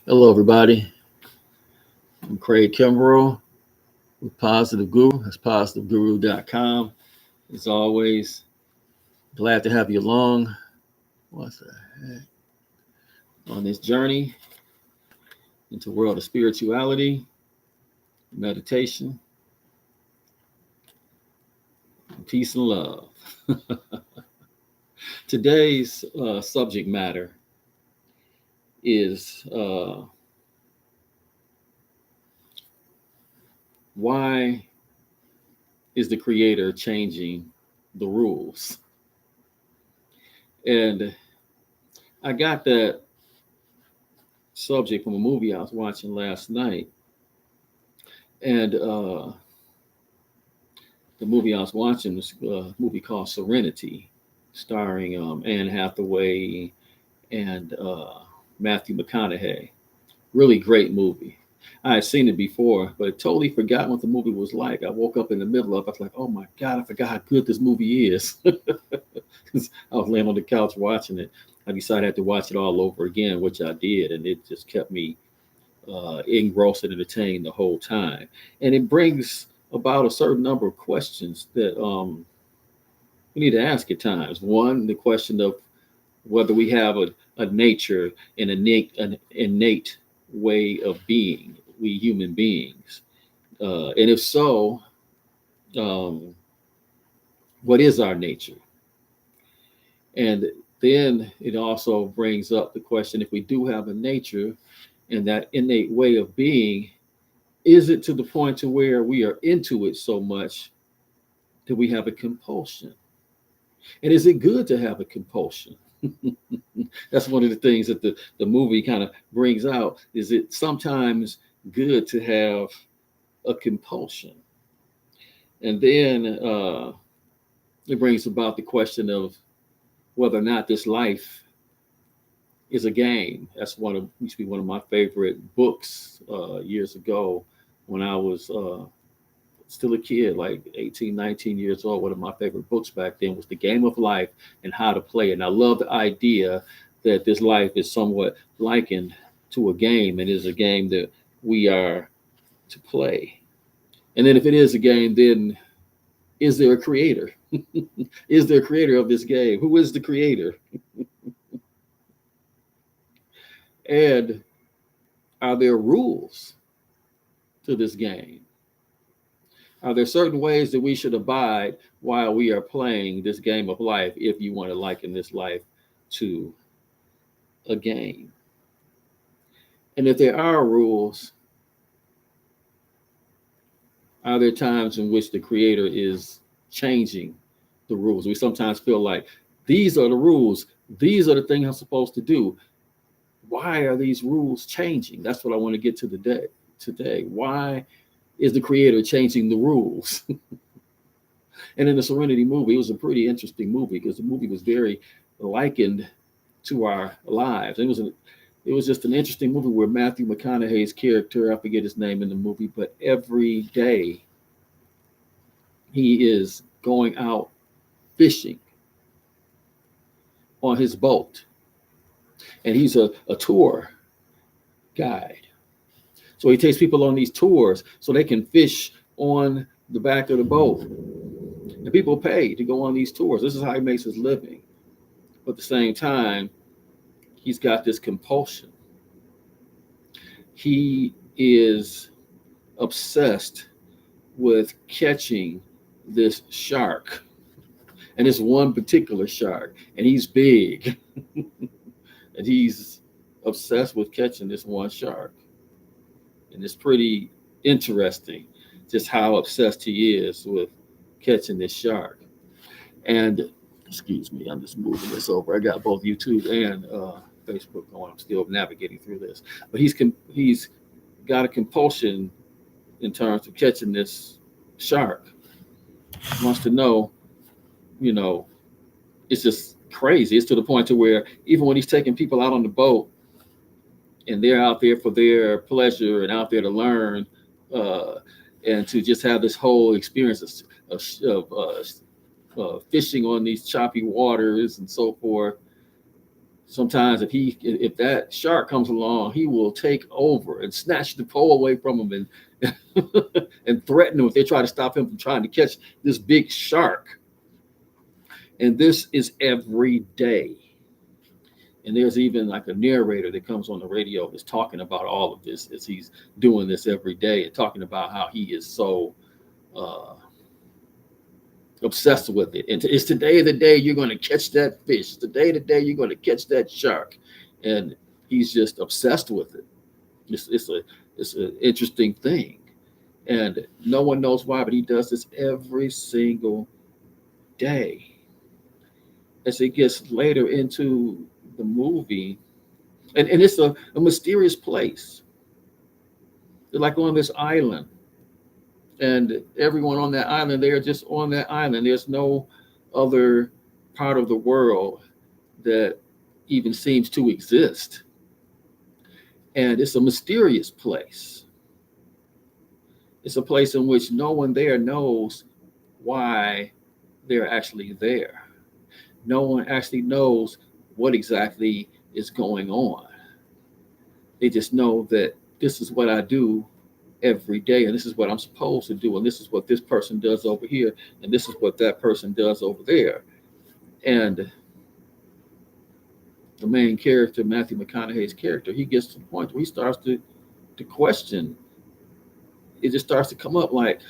Hello, everybody. I'm Craig Kimbrough with Positive Guru. That's positiveguru.com. As always, glad to have you along. What's the heck? On this journey into the world of spirituality, meditation, peace and love. Today's subject matter is why is the creator changing the rules? And I got that subject from a movie I was watching last night. And the movie I was watching was a movie called Serenity, starring Anne Hathaway and Matthew McConaughey. Really great movie. I had seen it before, but totally forgot what the movie was like. I woke up in the middle of it. I was like, oh my God, I forgot how good this movie is. I was laying on the couch watching it. I decided I had to watch it all over again, which I did. And it just kept me engrossed and entertained the whole time. And it brings about a certain number of questions that we need to ask at times. One, the question of whether we have a nature and an innate way of being, we human beings. And if so, what is our nature? And then it also brings up the question, if we do have a nature and that innate way of being, is it to the point to where we are into it so much that we have a compulsion? And is it good to have a compulsion? That's one of the things that the movie kind of brings out. Is it sometimes good to have a compulsion? And then it brings about the question of whether or not this life is a game. That's used to be one of my favorite books years ago when I was still a kid, like 18, 19 years old. One of my favorite books back then was The Game of Life and How to Play it. And I love the idea that this life is somewhat likened to a game, and is a game that we are to play. And then if it is a game, then is there a creator? Is there a creator of this game? Who is the creator? And are there rules to this game? Are there certain ways that we should abide while we are playing this game of life, if you want to liken this life to a game? And if there are rules, are there times in which the creator is changing the rules? We sometimes feel like these are the rules, these are the things I'm supposed to do. Why are these rules changing? That's what I want to get to today. Why is the creator changing the rules? And in the Serenity movie, it was a pretty interesting movie because the movie was very likened to our lives. It was just an interesting movie where Matthew McConaughey's character, I forget his name in the movie, but every day he is going out fishing on his boat. And he's a tour guide. So he takes people on these tours so they can fish on the back of the boat. And people pay to go on these tours. This is how he makes his living. But at the same time, he's got this compulsion. He is obsessed with catching this shark. And it's one particular shark. And he's big. And he's obsessed with catching this one shark. And it's pretty interesting just how obsessed he is with catching this shark. And excuse me, I'm just moving this over. I got both YouTube and Facebook going. I'm still navigating through this. But he's got a compulsion in terms of catching this shark. He wants to know, it's just crazy. It's to the point to where even when he's taking people out on the boat, and they're out there for their pleasure and out there to learn, and to just have this whole experience of fishing on these choppy waters and so forth. Sometimes if that shark comes along, he will take over and snatch the pole away from him and and threaten him if they try to stop him from trying to catch this big shark. And this is every day. And there's even like a narrator that comes on the radio that's talking about all of this as he's doing this every day and talking about how he is so uh, obsessed with it. And it's today the day you're going to catch that fish. Today the day you're going to catch that shark. And he's just obsessed with it. It's an interesting thing. And no one knows why, but he does this every single day. As it gets later into the movie, and it's a mysterious place. They're like on this island, and everyone on that island, they're just on that island. There's no other part of the world that even seems to exist. And it's a mysterious place. It's a place in which no one there knows why they're actually there. No one actually knows what exactly is going on. They just know that this is what I do every day, and this is what I'm supposed to do, and this is what this person does over here, and this is what that person does over there. And the main character, Matthew McConaughey's character, he gets to the point where he starts to question. It just starts to come up like,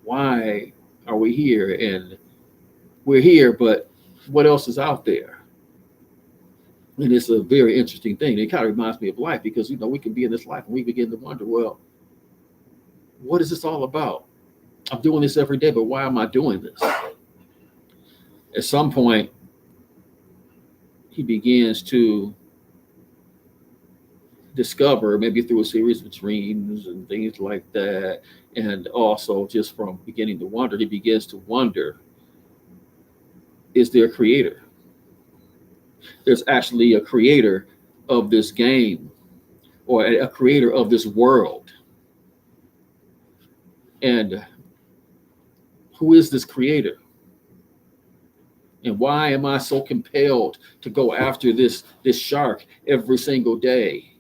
why are we here? And we're here, but what else is out there? And it's a very interesting thing. It kind of reminds me of life because, we can be in this life and we begin to wonder, well, what is this all about? I'm doing this every day, but why am I doing this? At some point, he begins to discover, maybe through a series of dreams and things like that, and also just from beginning to wonder, he begins to wonder, is there a creator? There's actually a creator of this game or a creator of this world. And who is this creator? And why am I so compelled to go after this shark every single day?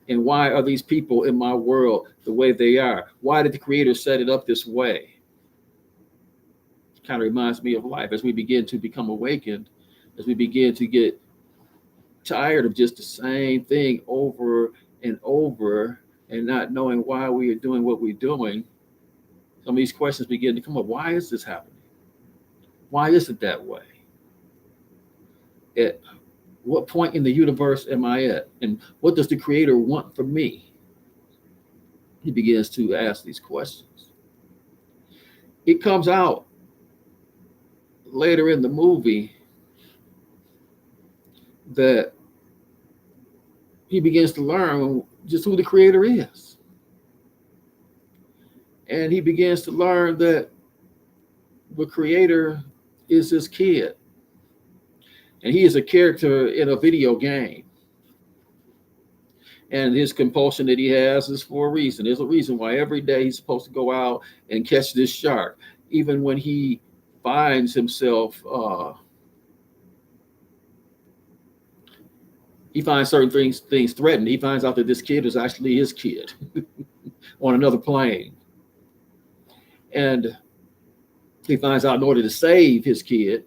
And why are these people in my world the way they are? Why did the creator set it up this way? It kind of reminds me of life as we begin to become awakened, as we begin to get tired of just the same thing over and over and not knowing why we are doing what we're doing. Some of these questions begin to come up. Why is this happening? Why is it that way? At what point in the universe am I at? And what does the creator want from me? He begins to ask these questions. It comes out later in the movie that he begins to learn just who the creator is. And he begins to learn that the creator is his kid. And he is a character in a video game. And his compulsion that he has is for a reason. There's a reason why every day he's supposed to go out and catch this shark. Even when he finds himself, he finds certain things threatened. He finds out that this kid is actually his kid on another plane. And he finds out in order to save his kid,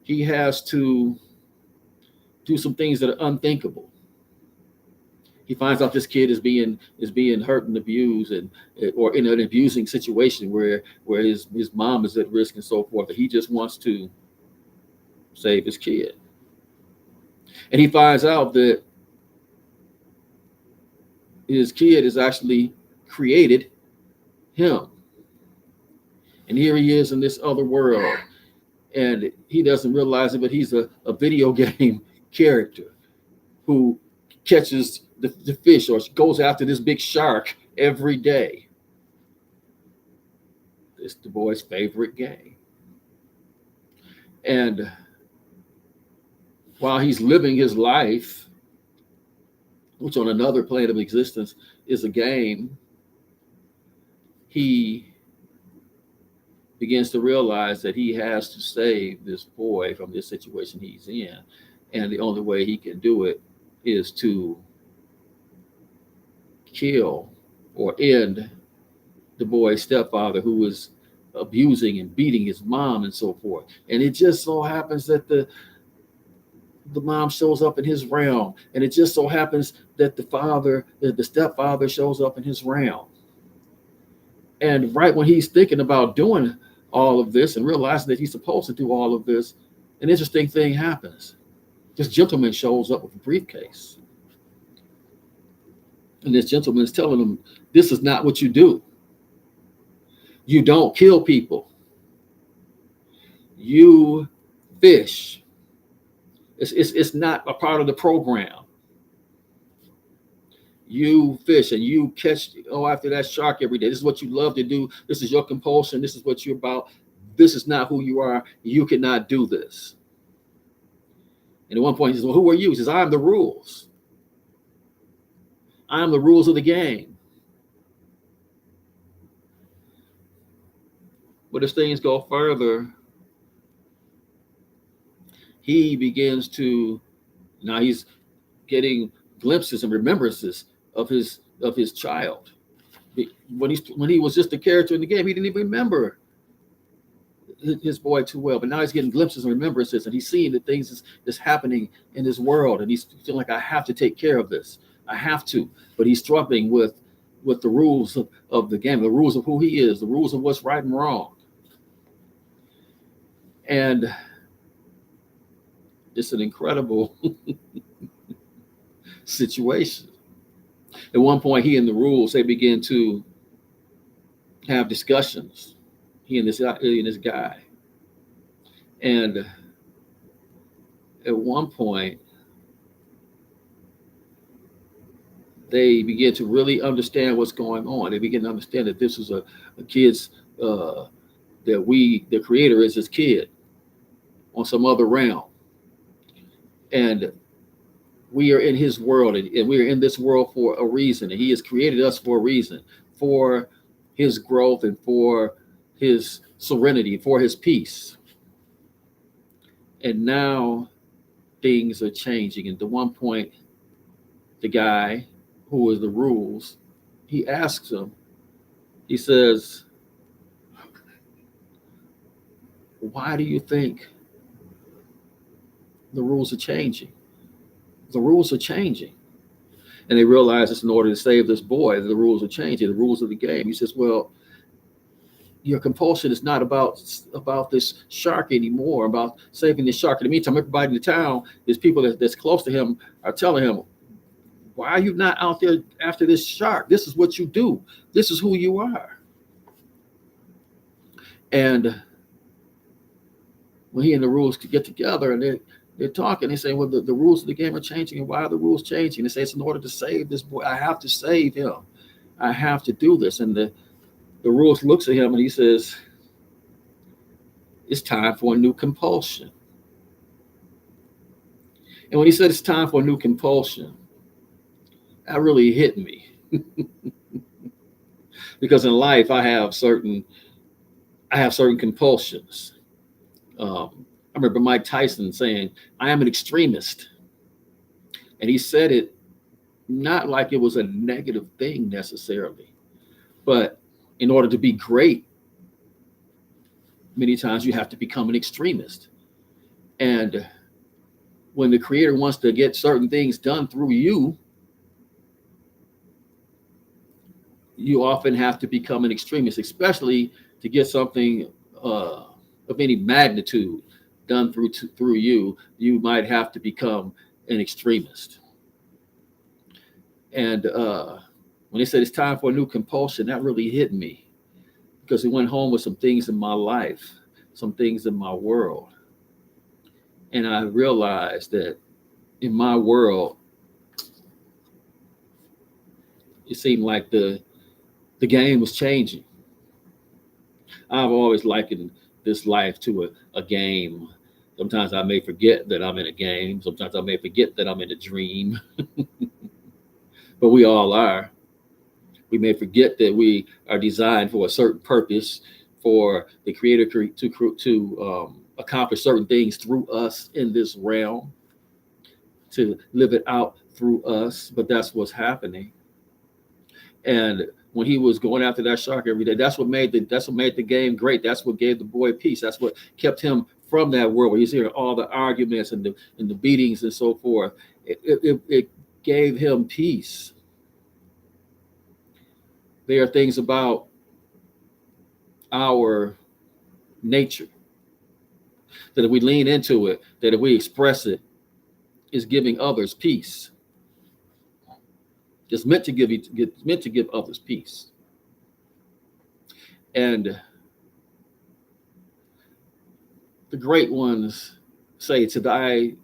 he has to do some things that are unthinkable. He finds out this kid is being hurt and abused, and or in an abusing situation where his mom is at risk and so forth. And he just wants to save his kid. And he finds out that his kid has actually created him. And here he is in this other world. And he doesn't realize it, but he's a video game character who catches the fish or goes after this big shark every day. It's the boy's favorite game. And while he's living his life, which on another plane of existence is a game, he begins to realize that he has to save this boy from this situation he's in. And the only way he can do it is to kill or end the boy's stepfather, who was abusing and beating his mom and so forth. And it just so happens that the mom shows up in his realm, and it just so happens that the stepfather shows up in his realm. And right when he's thinking about doing all of this and realizing that he's supposed to do all of this, an interesting thing happens. This gentleman shows up with a briefcase, and this gentleman is telling him, "This is not what you do. You don't kill people. You fish. It's not a part of the program. You fish and you catch, after that shark every day. This is what you love to do. This is your compulsion. This is what you're about. This is not who you are. You cannot do this." And at one point he says, "Well, who are you?" He says, "I'm the rules. I'm the rules of the game." But as things go further, he begins to, now he's getting glimpses and remembrances of his child. When he was just a character in the game, he didn't even remember his boy too well. But now he's getting glimpses and remembrances, and he's seeing the things that's happening in his world, and he's feeling like, I have to take care of this. I have to. But he's struggling with the rules of the game, the rules of who he is, the rules of what's right and wrong. And it's an incredible situation. At one point, he and the rules, they begin to have discussions. He and this guy. And at one point, they begin to really understand what's going on. They begin to understand that this is a kid's, the creator is his kid on some other realm. And we are in his world, and we are in this world for a reason. And he has created us for a reason, for his growth and for his serenity, for his peace. And now things are changing. And at one point, the guy who is the rules, he asks him, he says, "Why do you think the rules are changing?" The rules are changing. And they realize it's in order to save this boy, the rules are changing, the rules of the game. He says, "Well, your compulsion is not about this shark anymore, about saving this shark." In the meantime, everybody in the town, there's people that's close to him, are telling him, "Why are you not out there after this shark? This is what you do. This is who you are." And when he and the rules could get together, and they're talking, they say, "Well, the rules of the game are changing. And why are the rules changing?" They say, "It's in order to save this boy. I have to save him. I have to do this." And the rules looks at him and he says, "It's time for a new compulsion." And when he said it's time for a new compulsion, that really hit me. Because in life I have certain compulsions. I remember Mike Tyson saying, "I am an extremist." And he said it not like it was a negative thing necessarily, but in order to be great, many times you have to become an extremist. And when the creator wants to get certain things done through you, you often have to become an extremist, especially to get something of any magnitude done through you. You might have to become an extremist. And when they said it's time for a new compulsion, that really hit me, because it went home with some things in my life, some things in my world. And I realized that in my world, it seemed like the game was changing. I've always likened this life to a game. Sometimes I may forget that I'm in a game. Sometimes I may forget that I'm in a dream. But we all are. We may forget that we are designed for a certain purpose, for the creator to accomplish certain things through us in this realm. to live it out through us, but that's what's happening. And when he was going after that shark every day, that's what made the game great. That's what gave the boy peace. That's what kept him from that world where he's hearing all the arguments and the beatings and so forth. It gave him peace. There are things about our nature that if we lean into it, that if we express it, is giving others peace. It's meant to give others peace. And the great ones say, to thy,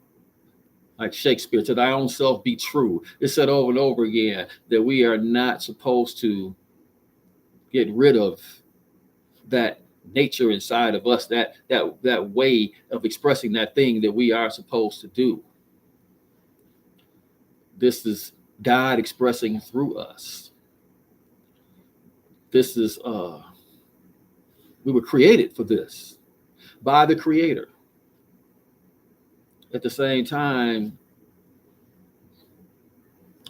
like Shakespeare, to thy own self be true. It's said over and over again that we are not supposed to get rid of that nature inside of us, that way of expressing that thing that we are supposed to do. This is God expressing through us. This is we were created for this by the Creator. At the same time,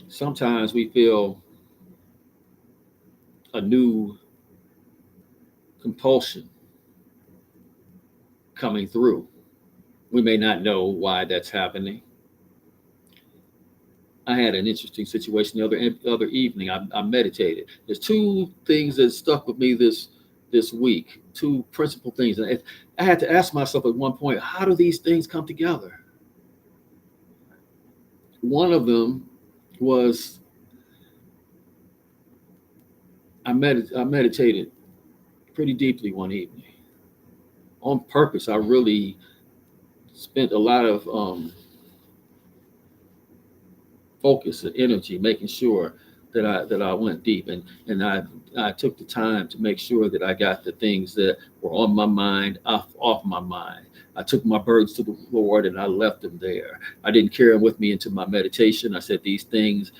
sometimes we feel a new compulsion coming through. We may not know why that's happening. I had an interesting situation the other evening. I meditated. There's two things that stuck with me this week. Two principal things, and I had to ask myself at one point, how do these things come together? One of them was I meditated pretty deeply one evening on purpose. I really spent a lot of focus and energy making sure that I went deep, and I took the time to make sure that I got the things that were on my mind off my mind. I took my burdens to the Lord and I left them there. I didn't carry them with me into my meditation. I said, these things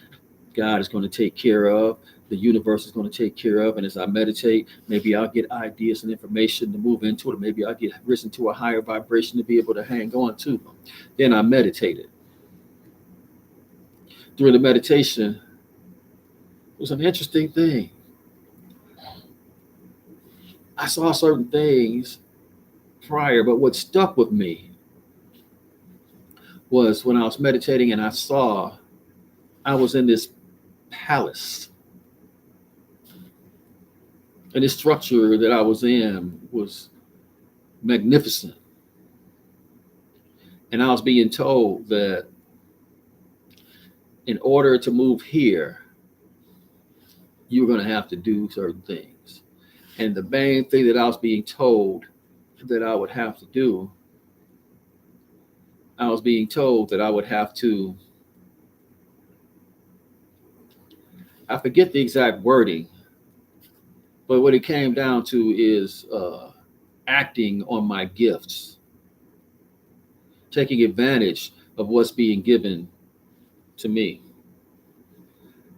God is going to take care of. The universe is going to take care of. And as I meditate, maybe I'll get ideas and information to move into it. Or maybe I'll get risen to a higher vibration to be able to hang on to them. Then I meditated. During the meditation, it was an interesting thing. I saw certain things prior, but what stuck with me was when I was meditating and I was in this palace. And this structure that I was in was magnificent. And I was being told that in order to move here, you're going to have to do certain things. And the main thing that I was being told that I would have to do, I was being told that I would have to, I forget the exact wording, but what it came down to is acting on my gifts, taking advantage of what's being given to me.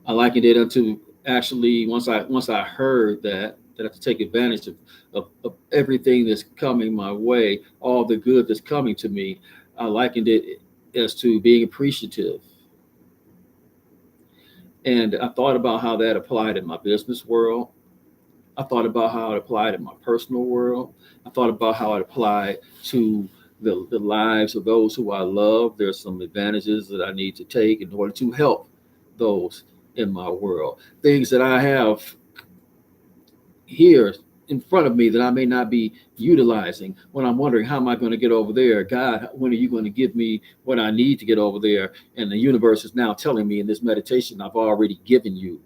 I likened it unto actually once I heard that I have to take advantage of everything that's coming my way, all the good that's coming to me. I likened it as to being appreciative. And I thought about how that applied in my business world. I thought about how it applied in my personal world. I thought about how it applied to the lives of those who I love. There's some advantages that I need to take in order to help those in my world. Things that I have here in front of me that I may not be utilizing when I'm wondering, how am I going to get over there? God, when are you going to give me what I need to get over there? And the universe is now telling me in this meditation, I've already given you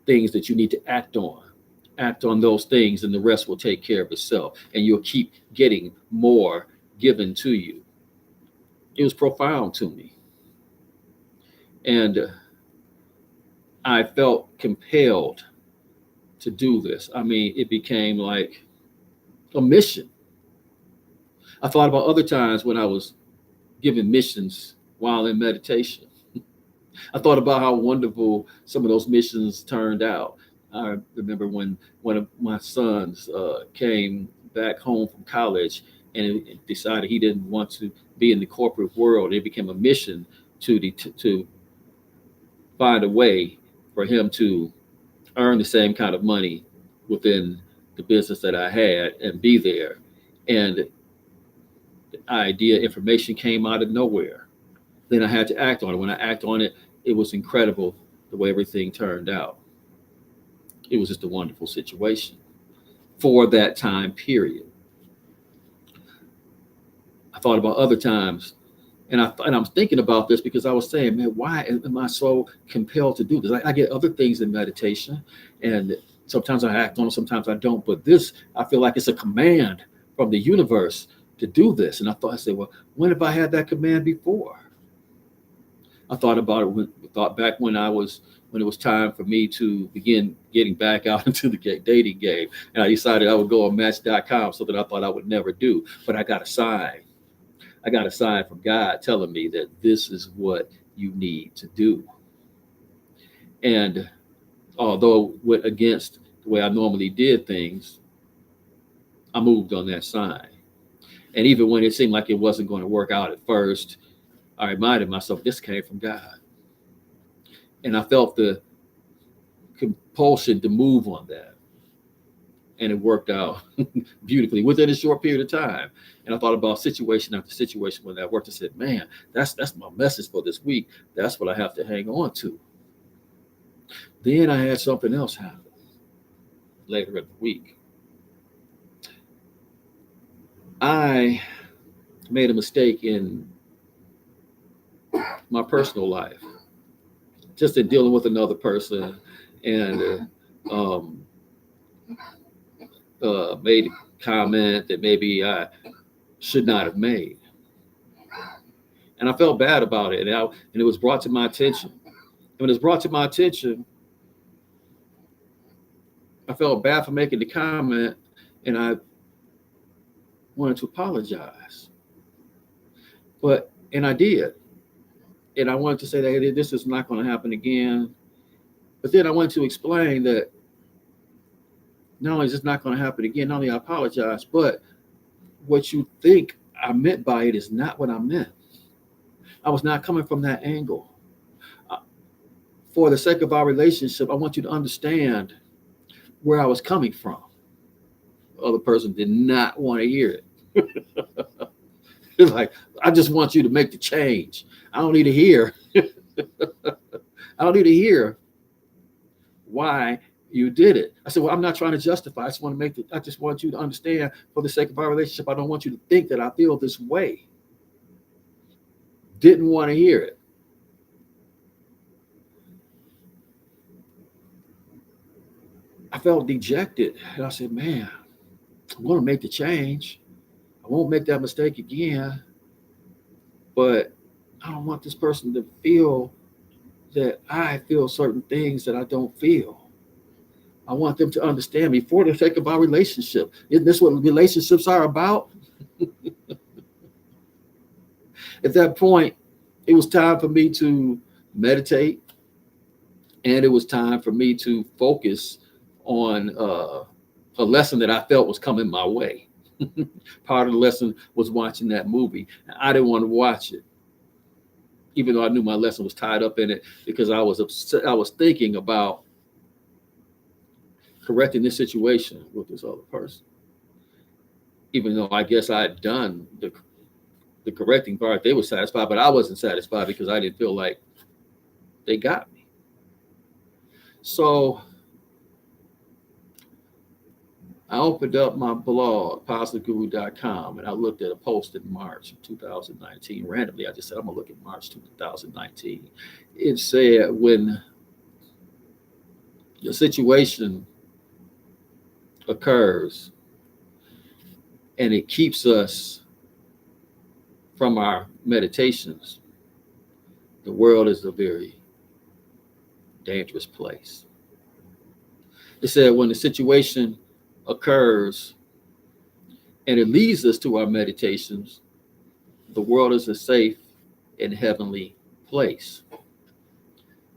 things that you need to act on. Act on those things and the rest will take care of itself. And you'll keep getting more given to you. It was profound to me. And I felt compelled to do this. I mean, it became like a mission. I thought about other times when I was given missions while in meditation. I thought about how wonderful some of those missions turned out. I remember when one of my sons came back home from college and decided he didn't want to be in the corporate world. It became a mission to find a way for him to earn the same kind of money within the business that I had and be there. And the idea, information came out of nowhere. Then I had to act on it. When I act on it, it was incredible the way everything turned out. It was just a wonderful situation for that time period. I thought about other times, and I'm thinking about this because I was saying, man, why am I so compelled to do this? I get other things in meditation, and sometimes I act on it, sometimes I don't. But this, I feel like it's a command from the universe to do this. And I said, well, when have I had that command before? I thought about it. Thought back when it was time for me to begin getting back out into the dating game, and I decided I would go on Match.com, something I thought I would never do. But I got a sign. I got a sign from God telling me that this is what you need to do. And although it went against the way I normally did things, I moved on that sign. And even when it seemed like it wasn't going to work out at first, I reminded myself this came from God. And I felt the compulsion to move on that. And it worked out beautifully within a short period of time. And I thought about situation after situation when that worked. I said, man, that's my message for this week. That's what I have to hang on to. Then I had something else happen later in the week. I made a mistake in my personal life, just in dealing with another person, and made a comment that maybe I should not have made. And I felt bad about it. And it was brought to my attention. And when it was brought to my attention, I felt bad for making the comment, and I wanted to apologize. And I did. And I wanted to say that, hey, this is not going to happen again. But then I wanted to explain that not only is this not going to happen again, not only I apologize, but what you think I meant by it is not what I meant. I was not coming from that angle. For the sake of our relationship, I want you to understand where I was coming from. The other person did not want to hear it. It's like, I just want you to make the change. I don't need to hear. I don't need to hear why you did it. I said, well, I'm not trying to justify. I just want you to understand for the sake of our relationship. I don't want you to think that I feel this way. Didn't want to hear it. I felt dejected. And I said, man, I want to make the change. I won't make that mistake again. But I don't want this person to feel that I feel certain things that I don't feel. I want them to understand me for the sake of our relationship. Isn't this what relationships are about? At that point, it was time for me to meditate, and it was time for me to focus on a lesson that I felt was coming my way. Part of the lesson was watching that movie. I didn't want to watch it, even though I knew my lesson was tied up in it, because I was upset. I was thinking about correcting this situation with this other person, even though I guess I had done the correcting part. They were satisfied, but I wasn't satisfied because I didn't feel like they got me. So I opened up my blog, positiveguru.com, and I looked at a post in March of 2019. Randomly, I just said, I'm going to look at March 2019. It said, when the situation occurs and it keeps us from our meditations, the world is a very dangerous place. It said, when the situation occurs and it leads us to our meditations, the world is a safe and heavenly place.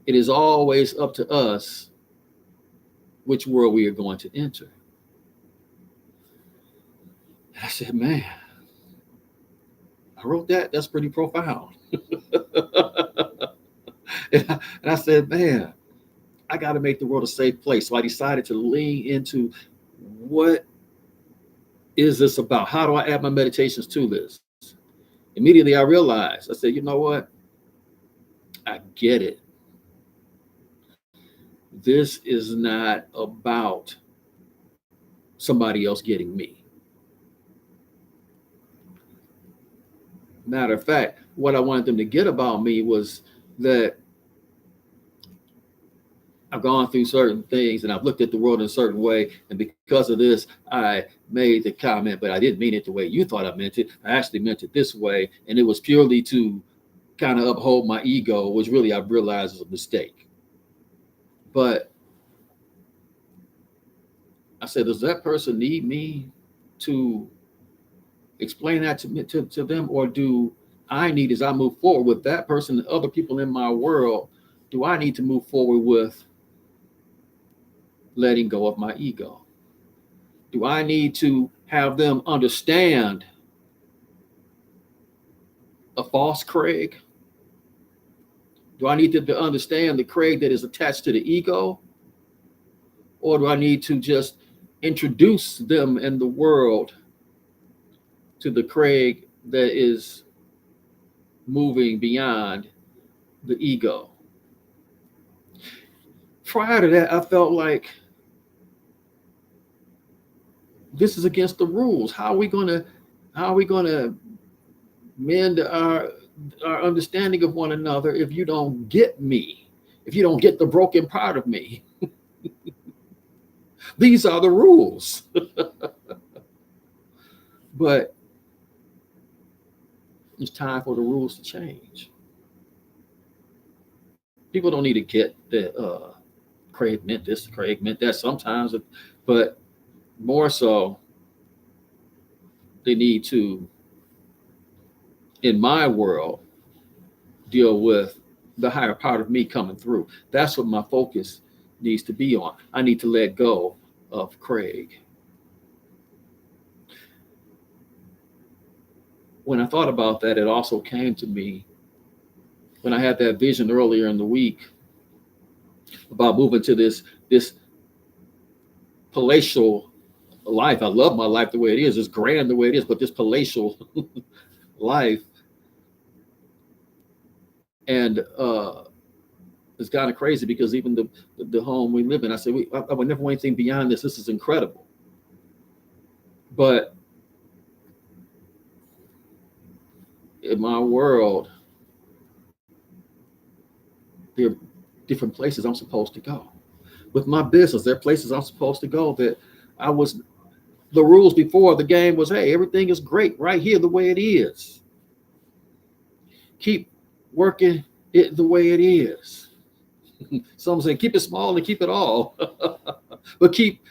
It is always up to us which world we are going to enter. And I said, man, I wrote that. That's pretty profound. And I said, man, I got to make the world a safe place. So I decided to lean into what is this about? How do I add my meditations to this? Immediately I realized, I said, you know what? I get it. This is not about somebody else getting me. Matter of fact, what I wanted them to get about me was that I've gone through certain things and I've looked at the world in a certain way. And because of this, I made the comment, but I didn't mean it the way you thought I meant it. I actually meant it this way. And it was purely to kind of uphold my ego, which really I've realized is a mistake. But I said, does that person need me to explain that to them? Or do I need, as I move forward with that person and other people in my world, do I need to move forward with letting go of my ego? Do I need to have them understand a false Craig? Do I need them to understand the Craig that is attached to the ego? Or do I need to just introduce them in the world to the Craig that is moving beyond the ego? Prior to that, I felt like this is against the rules. How are we gonna mend our understanding of one another if you don't get me? If you don't get the broken part of me? These are the rules. But it's time for the rules to change. People don't need to get that Craig meant this, Craig meant that sometimes, but more so, they need to, in my world, deal with the higher part of me coming through. That's what my focus needs to be on. I need to let go of Craig. When I thought about that, it also came to me when I had that vision earlier in the week about moving to this palatial life. I love my life the way it is. It's grand the way it is, but this palatial life, and it's kind of crazy because even the home we live in, I said I would never want anything beyond this. This is incredible, but in my world, there are different places I'm supposed to go. With my business, there are places I'm supposed to go that I was. The rules before the game was, hey, everything is great right here the way it is. Keep working it the way it is. Some say keep it small and keep it all, but keep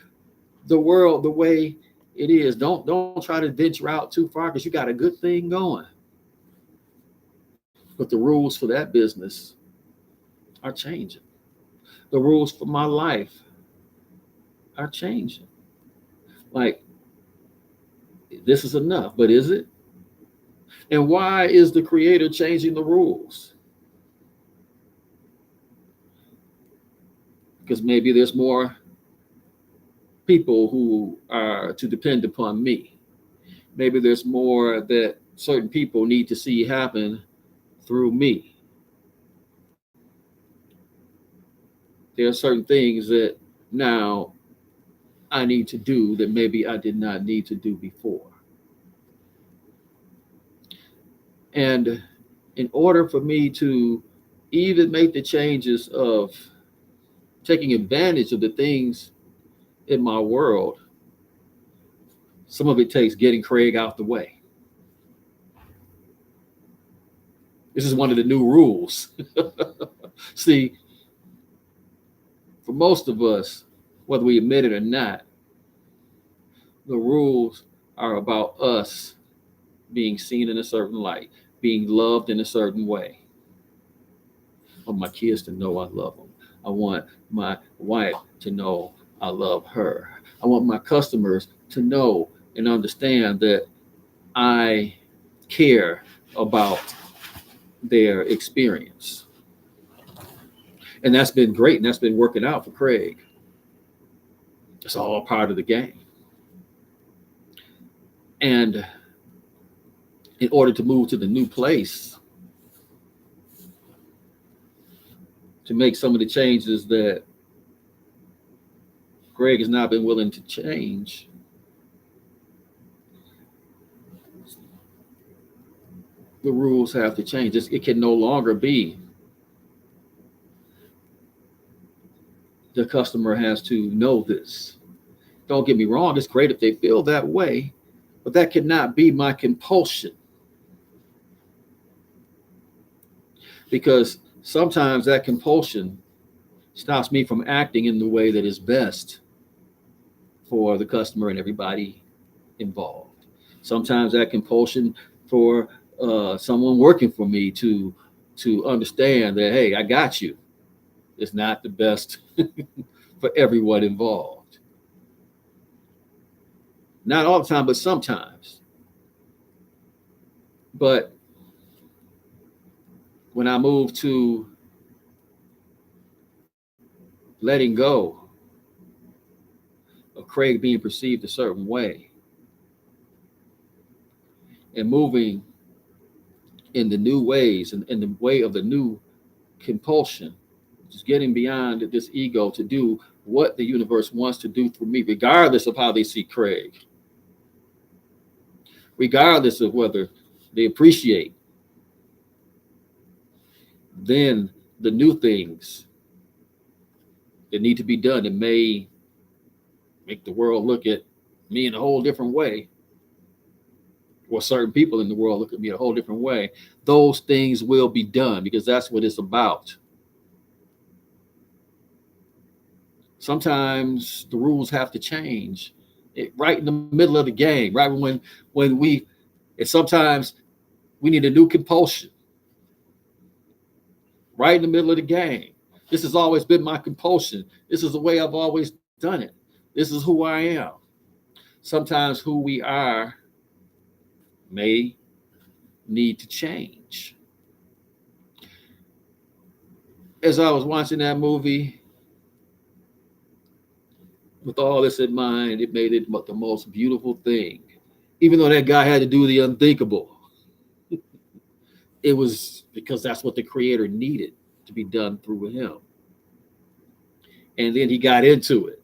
the world the way it is. Don't try to venture out too far because you got a good thing going. But the rules for that business are changing. The rules for my life are changing. Like, this is enough, but is it? And why is the creator changing the rules? Because maybe there's more people who are to depend upon me. Maybe there's more that certain people need to see happen through me. There are certain things that now I need to do that maybe I did not need to do before. And in order for me to even make the changes of taking advantage of the things in my world, some of it takes getting Craig out the way. This is one of the new rules. See, for most of us, whether we admit it or not, the rules are about us being seen in a certain light, being loved in a certain way. I want my kids to know I love them. I want my wife to know I love her. I want my customers to know and understand that I care about their experience. And that's been great. And that's been working out for Craig. It's all part of the game. And in order to move to the new place, to make some of the changes that Greg has not been willing to change, the rules have to change. It can no longer be the customer has to know this. Don't get me wrong, it's great if they feel that way, but that cannot be my compulsion. Because sometimes that compulsion stops me from acting in the way that is best for the customer and everybody involved. Sometimes that compulsion for someone working for me to understand that, hey, I got you, is not the best for everyone involved. Not all the time, but sometimes. But when I move to letting go of Craig being perceived a certain way and moving in the new ways and in the way of the new compulsion, just getting beyond this ego to do what the universe wants to do through me, regardless of how they see Craig, regardless of whether they appreciate, then the new things that need to be done that may make the world look at me in a whole different way, or certain people in the world look at me a whole different way, those things will be done because that's what it's about. Sometimes the rules have to change right in the middle of the game, right when we, and sometimes we need a new compulsion right in the middle of the game. This has always been my compulsion. This is the way I've always done it. This is who I am. Sometimes who we are may need to change. As I was watching that movie, with all this in mind, it made it the most beautiful thing. Even though that guy had to do the unthinkable, it was because that's what the creator needed to be done through him. And then he got into it.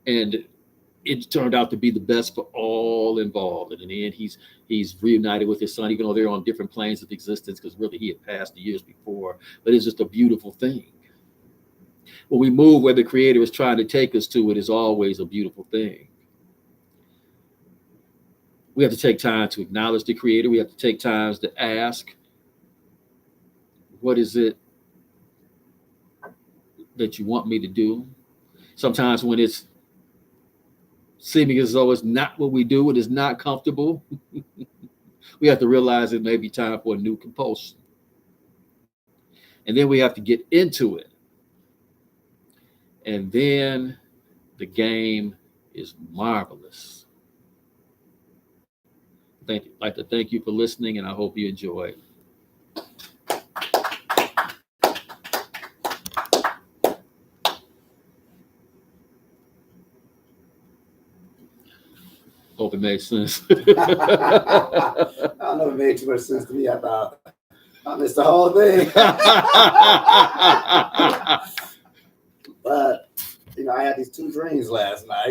And it turned out to be the best for all involved. And in the end, he's reunited with his son, even though they're on different planes of existence, because really he had passed the years before. But it's just a beautiful thing. When we move where the creator is trying to take us to, it is always a beautiful thing. We have to take time to acknowledge the creator. We have to take time to ask, what is it that you want me to do? Sometimes when it's seeming as though it's not what we do, it is not comfortable, we have to realize it may be time for a new compulsion. And then we have to get into it. And then the game is marvelous. I'd like to thank you for listening, and I hope you enjoyed. Hope it makes sense. I don't know if it made too much sense to me. I thought I missed the whole thing. But, I had these two dreams last night.